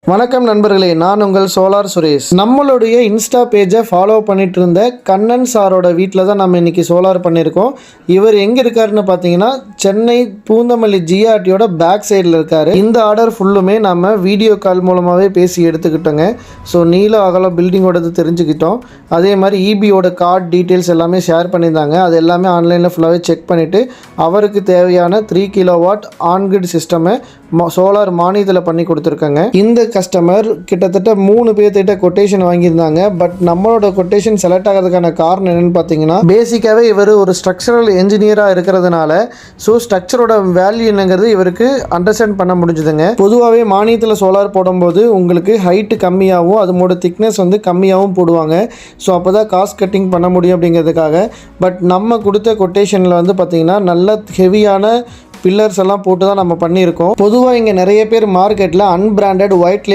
வணக்கம் நண்பர்களே, நான் உங்கள் சோலார் சுரேஷ். நம்மளுடைய இன்ஸ்டா பேஜை ஃபாலோ பண்ணிட்டு இருந்த கண்ணன் சாரோட வீட்டில் தான் நம்ம இன்றைக்கி சோலார் பண்ணியிருக்கோம். இவர் எங்கே இருக்காருன்னு பார்த்தீங்கன்னா சென்னை பூந்தமல்லி ஜிஆர்டியோட பேக் சைடில் இருக்கார். இந்த ஆர்டர் ஃபுல்லுமே நம்ம வீடியோ கால் மூலமாகவே பேசி எடுத்துக்கிட்டோங்க. ஸோ நீல அகலம் பில்டிங்கோடது தெரிஞ்சுக்கிட்டோம். அதே மாதிரி இபியோட கார்டு டீட்டெயில்ஸ் எல்லாமே ஷேர் பண்ணியிருந்தாங்க. அது எல்லாமே ஆன்லைனில் ஃபுல்லாகவே செக் பண்ணிவிட்டு அவருக்கு தேவையான 3 கிலோவாட் ஆன்கிரிட் சிஸ்டமை சோலார் மானியத்தில் பண்ணி கொடுத்துருக்காங்க. இந்த கஸ்டமர் கிட்டத்தட்ட 3 பேர்த்திட்ட கொட்டேஷன் வாங்கியிருந்தாங்க. பட் நம்மளோட கொட்டேஷன் செலக்ட் ஆகிறதுக்கான காரணம் என்னென்னு பார்த்தீங்கன்னா, பேசிக்காகவே இவர் ஒரு ஸ்ட்ரக்சரல் என்ஜினியராக இருக்கிறதுனால ஸோ ஸ்ட்ரக்சரோட வேல்யூ என்னங்கிறது இவருக்கு அண்டர்ஸ்டாண்ட் பண்ண முடிஞ்சுதுங்க. பொதுவாகவே மானியத்தில் சோலார் போடும்போது உங்களுக்கு ஹைட்டு கம்மியாகவும் அதோட திக்னஸ் கம்மியாகவும் போடுவாங்க. ஸோ அப்போ தான் காஸ்ட் கட்டிங் பண்ண முடியும் அப்படிங்கிறதுக்காக. பட் நம்ம கொடுத்த கொட்டேஷனில் பார்த்தீங்கன்னா நல்ல ஹெவியான பில்லர்ஸ் எல்லாம் போட்டு தான் நம்ம பண்ணியிருக்கோம். பொதுவாக இங்கே நிறைய பேர் மார்க்கெட்டில் அன்பிராண்டட் ஒயிட்